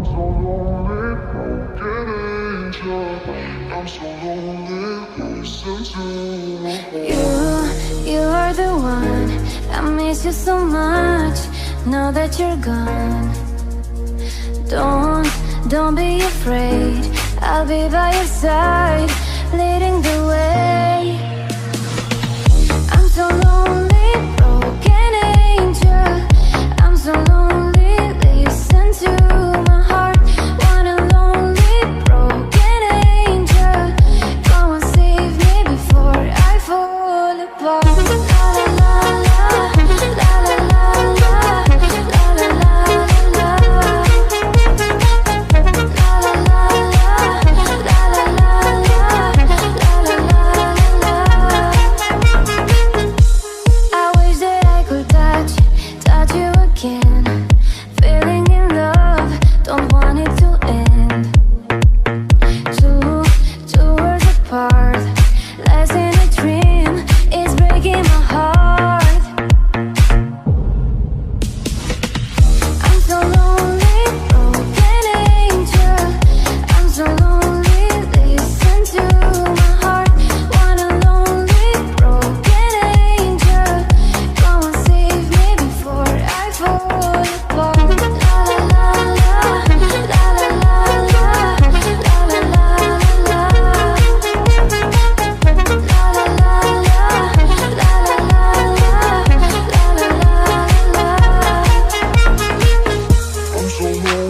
so lonely, broken angel. I'm so lonely, listen to my heart. You are the one. I miss you so much. Now that you're gone, don't be afraid. I'll be by your side, leading the way. I'm so lonely, broken angel. I'm so lonely, listen to my heart. One and lonely, broken angel. Go and save me before I fall apart. La la la la, la la la la, la la la la, la la la la. I wish that I could touch you again. Feeling in love, don't want it to end. Two worlds apart, less in a dream, it's breaking my heart. I'm so lonely, broken angel. I'm so lonely, listen to my heart. One and lonely, broken angel. Go and save me before I fall apart. La la la la, la la la la, la la la la, la la la la, la la la la. I'm so lonely.